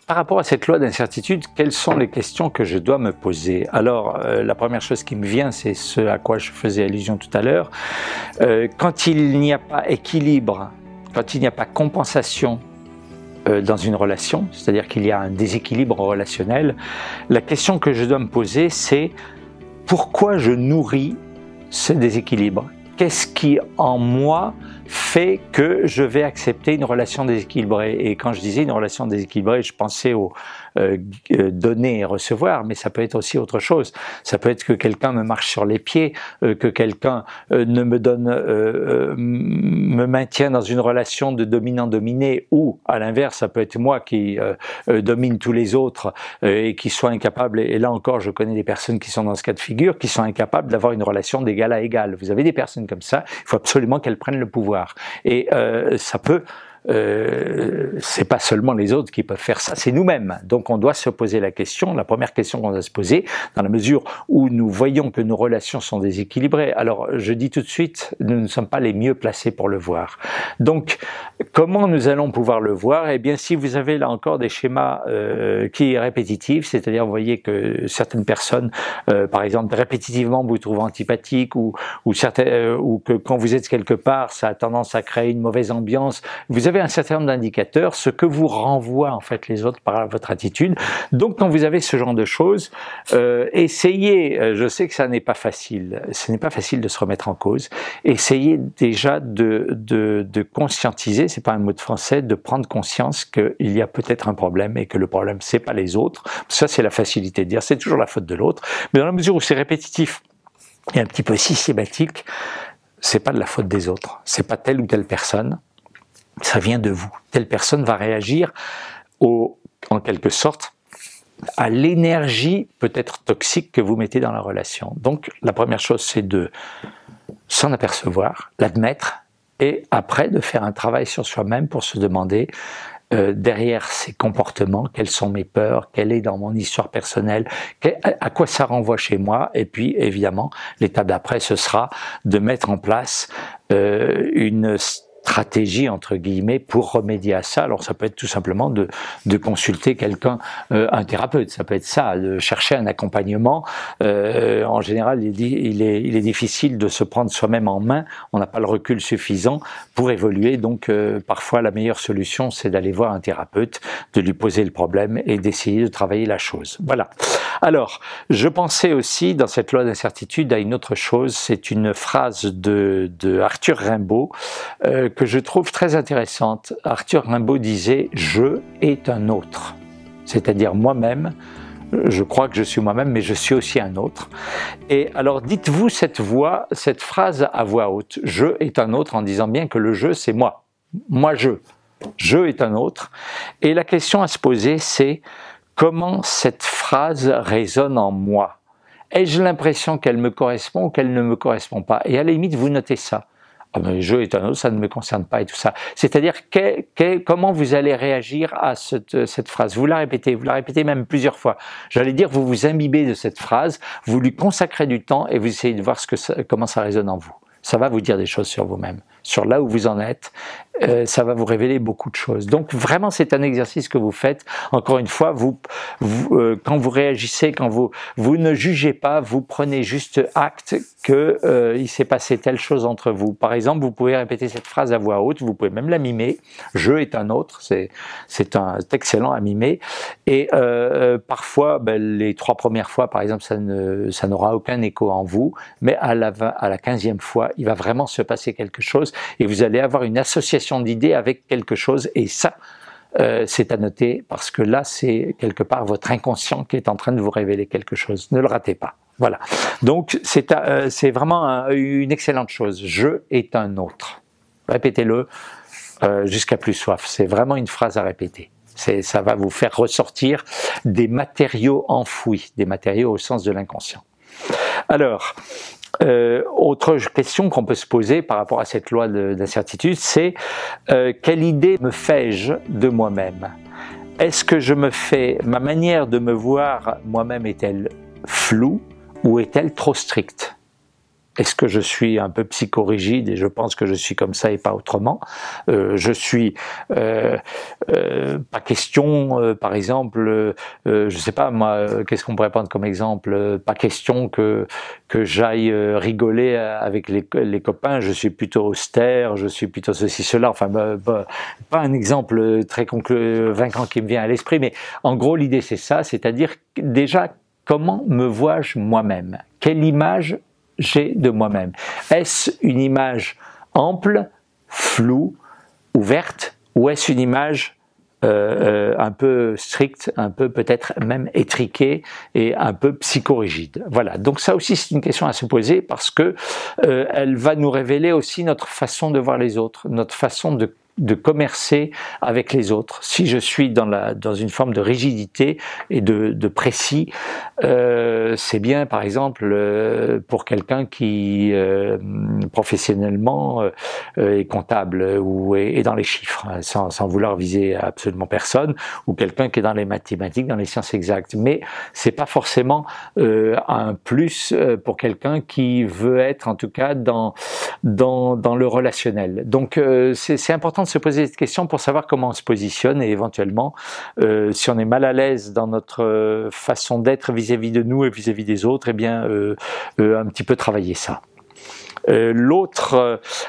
par rapport à cette loi d'incertitude, quelles sont les questions que je dois me poser? Alors, la première chose qui me vient, c'est ce à quoi je faisais allusion tout à l'heure. Quand il n'y a pas équilibre, quand il n'y a pas compensation dans une relation, c'est-à-dire qu'il y a un déséquilibre relationnel, la question que je dois me poser, c'est pourquoi je nourris ce déséquilibre? Qu'est-ce qui, en moi, fait que je vais accepter une relation déséquilibrée? Et quand je disais une relation déséquilibrée, je pensais au donner et recevoir, mais ça peut être aussi autre chose. Ça peut être que quelqu'un me marche sur les pieds, que quelqu'un ne me donne, me maintient dans une relation de dominant-dominé, ou à l'inverse, ça peut être moi qui domine tous les autres et qui soit incapable, et là encore je connais des personnes qui sont dans ce cas de figure, qui sont incapables d'avoir une relation d'égal à égal. Vous avez des personnes comme ça, il faut absolument qu'elles prennent le pouvoir. Et ça peut... c'est pas seulement les autres qui peuvent faire ça, c'est nous-mêmes. Donc on doit se poser la question, la première question qu'on doit se poser, dans la mesure où nous voyons que nos relations sont déséquilibrées. Alors je dis tout de suite, nous ne sommes pas les mieux placés pour le voir. Donc comment nous allons pouvoir le voir? Eh bien, si vous avez là encore des schémas qui sont répétitifs, c'est-à-dire vous voyez que certaines personnes, par exemple répétitivement vous trouvent antipathique, ou que quand vous êtes quelque part, ça a tendance à créer une mauvaise ambiance. Vous avez un certain nombre d'indicateurs, ce que vous renvoient en fait les autres par votre attitude. Donc quand vous avez ce genre de choses, essayez, je sais que ça n'est pas facile, ce n'est pas facile de se remettre en cause, essayez déjà de conscientiser, c'est pas un mot de français, de prendre conscience qu'il y a peut-être un problème et que le problème c'est pas les autres. Ça c'est la facilité de dire c'est toujours la faute de l'autre, mais dans la mesure où c'est répétitif et un petit peu systématique, c'est pas de la faute des autres, c'est pas telle ou telle personne. Ça vient de vous. Telle personne va réagir en quelque sorte à l'énergie peut-être toxique que vous mettez dans la relation. Donc la première chose, c'est de s'en apercevoir, l'admettre, et après de faire un travail sur soi-même pour se demander derrière ces comportements, quelles sont mes peurs, quelle est dans mon histoire personnelle, à quoi ça renvoie chez moi, et puis évidemment l'étape d'après ce sera de mettre en place une stratégie entre guillemets pour remédier à ça. Alors ça peut être tout simplement de consulter quelqu'un, un thérapeute, ça peut être ça, de chercher un accompagnement. En général il est difficile de se prendre soi-même en main, on n'a pas le recul suffisant pour évoluer, donc parfois la meilleure solution c'est d'aller voir un thérapeute, de lui poser le problème et d'essayer de travailler la chose. Voilà. Alors je pensais aussi dans cette loi d'incertitude à une autre chose, c'est une phrase de Arthur Rimbaud que je trouve très intéressante. Arthur Rimbaud disait « Je est un autre », c'est-à-dire moi-même, je crois que je suis moi-même, mais je suis aussi un autre. Et alors dites-vous cette phrase à voix haute, « Je est un autre », en disant bien que le je c'est moi, je est un autre. Et la question à se poser c'est comment cette phrase résonne en moi? Ai-je l'impression qu'elle me correspond ou qu'elle ne me correspond pas? Et à la limite vous notez ça. Ah ben, je est un autre, ça ne me concerne pas et tout ça. C'est-à-dire comment vous allez réagir à cette phrase. Vous la répétez même plusieurs fois. J'allais dire, vous vous imbibez de cette phrase, vous lui consacrez du temps et vous essayez de voir comment ça résonne en vous. Ça va vous dire des choses sur vous-même, sur là où vous en êtes, ça va vous révéler beaucoup de choses. Donc vraiment c'est un exercice que vous faites. Encore une fois, quand vous réagissez, quand vous ne jugez pas, vous prenez juste acte que il s'est passé telle chose entre vous. Par exemple, vous pouvez répéter cette phrase à voix haute, vous pouvez même la mimer. Je est un autre, c'est excellent à mimer. Et parfois, les 3 premières fois, par exemple, ça n'aura aucun écho en vous, mais à la 15e fois, il va vraiment se passer quelque chose et vous allez avoir une association d'idées avec quelque chose, et ça c'est à noter parce que là c'est quelque part votre inconscient qui est en train de vous révéler quelque chose. Ne le ratez pas. Voilà. Donc c'est vraiment une excellente chose. Je est un autre. Répétez-le jusqu'à plus soif. C'est vraiment une phrase à répéter. Ça va vous faire ressortir des matériaux enfouis, des matériaux au sens de l'inconscient. Alors, autre question qu'on peut se poser par rapport à cette loi d'incertitude, c'est quelle idée me fais-je de moi-même? Est-ce que ma manière de me voir moi-même est-elle floue ou est-elle trop stricte? Est-ce que je suis un peu psychorigide et je pense que je suis comme ça et pas autrement? Je suis pas question, par exemple, je sais pas moi, qu'est-ce qu'on pourrait prendre comme exemple? Pas question que j'aille rigoler avec les copains. Je suis plutôt austère, je suis plutôt ceci cela. Enfin, pas un exemple très convaincant qui me vient à l'esprit, mais en gros l'idée c'est ça, c'est-à-dire déjà comment me vois-je moi-même? Quelle image j'ai de moi-même? Est-ce une image ample, floue, ouverte, ou est-ce une image un peu stricte, un peu peut-être même étriquée et un peu psychorigide? Voilà, donc ça aussi c'est une question à se poser parce que elle va nous révéler aussi notre façon de voir les autres, notre façon de commercer avec les autres. Si je suis dans une forme de rigidité et de précis, c'est bien par exemple pour quelqu'un qui professionnellement est comptable ou est dans les chiffres, sans vouloir viser absolument personne, ou quelqu'un qui est dans les mathématiques, dans les sciences exactes. Mais c'est pas forcément un plus pour quelqu'un qui veut être en tout cas dans le relationnel. Donc c'est important de se poser cette question pour savoir comment on se positionne et éventuellement si on est mal à l'aise dans notre façon d'être vis-à-vis de nous et vis-à-vis des autres, eh bien un petit peu travailler ça.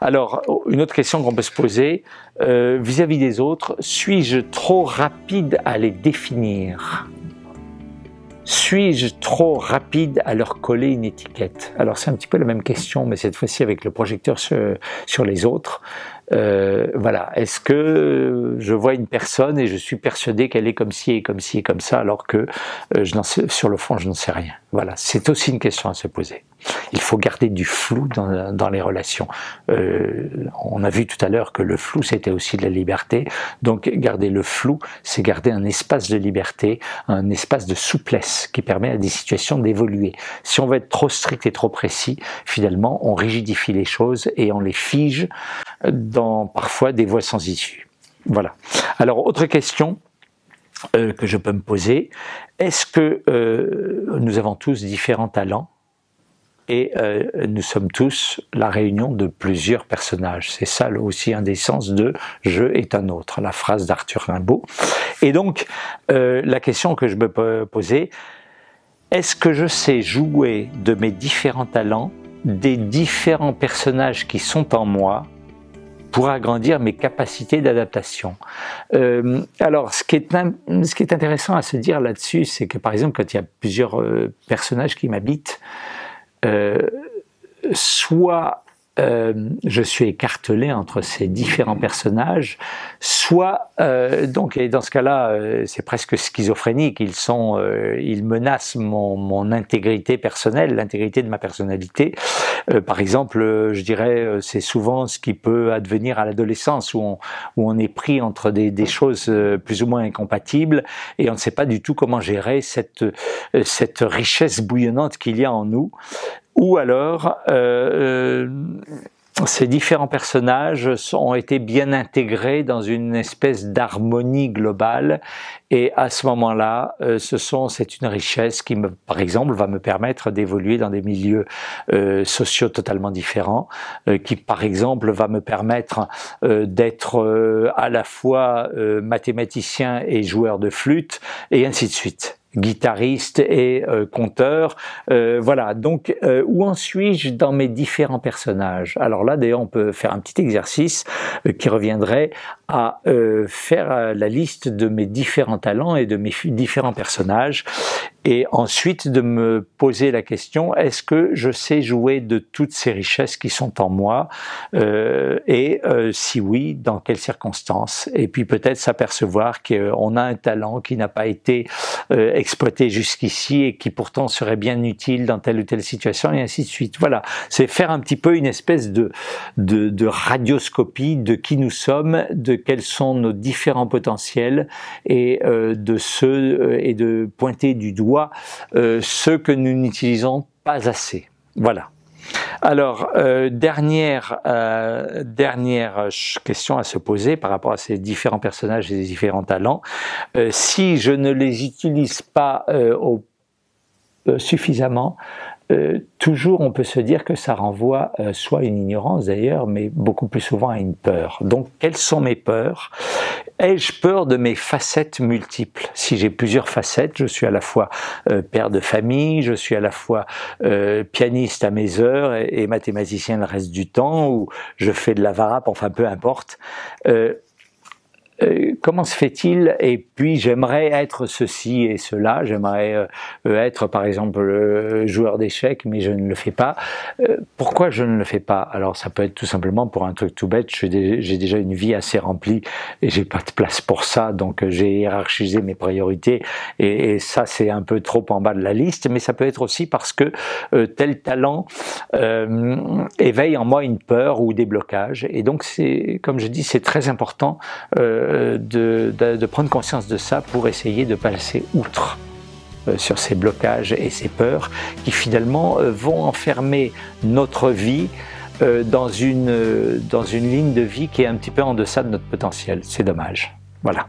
Alors une autre question qu'on peut se poser vis-à-vis des autres, suis-je trop rapide à les définir? Suis-je trop rapide à leur coller une étiquette? Alors c'est un petit peu la même question, mais cette fois-ci avec le projecteur sur les autres. Voilà, est-ce que je vois une personne et je suis persuadé qu'elle est comme ci et comme ci et comme ça, alors que sur le fond je n'en sais rien? Voilà, c'est aussi une question à se poser. Il faut garder du flou dans les relations. On a vu tout à l'heure que le flou c'était aussi de la liberté, donc garder le flou c'est garder un espace de liberté, un espace de souplesse qui permet à des situations d'évoluer. Si on veut être trop strict et trop précis, finalement on rigidifie les choses et on les fige dans parfois des voies sans issue. Voilà. Alors autre question que je peux me poser, est-ce que nous avons tous différents talents et nous sommes tous la réunion de plusieurs personnages? C'est ça aussi un des sens de « je est un autre », la phrase d'Arthur Rimbaud. Et donc la question que je me peux poser, est-ce que je sais jouer de mes différents talents, des différents personnages qui sont en moi, pour agrandir mes capacités d'adaptation? Alors, ce qui est intéressant à se dire là-dessus, c'est que par exemple, quand il y a plusieurs personnages qui m'habitent, soit je suis écartelé entre ces différents personnages, soit donc, et dans ce cas-là c'est presque schizophrénique, ils menacent mon intégrité personnelle, l'intégrité de ma personnalité. Par exemple, je dirais c'est souvent ce qui peut advenir à l'adolescence où on est pris entre des choses plus ou moins incompatibles et on ne sait pas du tout comment gérer cette richesse bouillonnante qu'il y a en nous. Ou alors, ces différents personnages ont été bien intégrés dans une espèce d'harmonie globale et à ce moment-là, c'est une richesse qui, par exemple, va me permettre d'évoluer dans des milieux sociaux totalement différents, qui, par exemple, va me permettre d'être à la fois mathématicien et joueur de flûte, et ainsi de suite. Guitariste et conteur, voilà. Donc, où en suis-je dans mes différents personnages? Alors là, d'ailleurs, on peut faire un petit exercice qui reviendrait à faire la liste de mes différents talents et de mes différents personnages, et ensuite de me poser la question, est-ce que je sais jouer de toutes ces richesses qui sont en moi, et si oui, dans quelles circonstances? Et puis peut-être s'apercevoir qu'on a un talent qui n'a pas été exploité jusqu'ici et qui pourtant serait bien utile dans telle ou telle situation, et ainsi de suite. Voilà, c'est faire un petit peu une espèce de radioscopie de qui nous sommes, de quels sont nos différents potentiels, et de pointer du doigt ceux que nous n'utilisons pas assez. Voilà. Alors, dernière question à se poser par rapport à ces différents personnages et ces différents talents. Si je ne les utilise pas suffisamment, toujours on peut se dire que ça renvoie soit à une ignorance d'ailleurs, mais beaucoup plus souvent à une peur. Donc quelles sont mes peurs? Ai-je peur de mes facettes multiples? Si j'ai plusieurs facettes, je suis à la fois père de famille, je suis à la fois pianiste à mes heures et mathématicien le reste du temps, ou je fais de la varap, enfin peu importe. Comment se fait-il? Et puis j'aimerais être ceci et cela, j'aimerais être par exemple joueur d'échecs, mais je ne le fais pas. Pourquoi je ne le fais pas? Alors ça peut être tout simplement pour un truc tout bête, j'ai déjà une vie assez remplie et j'ai pas de place pour ça, donc j'ai hiérarchisé mes priorités et ça c'est un peu trop en bas de la liste, mais ça peut être aussi parce que tel talent éveille en moi une peur ou des blocages, et donc c'est, comme je dis, c'est très important de prendre conscience de ça pour essayer de passer outre sur ces blocages et ces peurs qui finalement vont enfermer notre vie dans une ligne de vie qui est un petit peu en deçà de notre potentiel. C'est dommage. Voilà.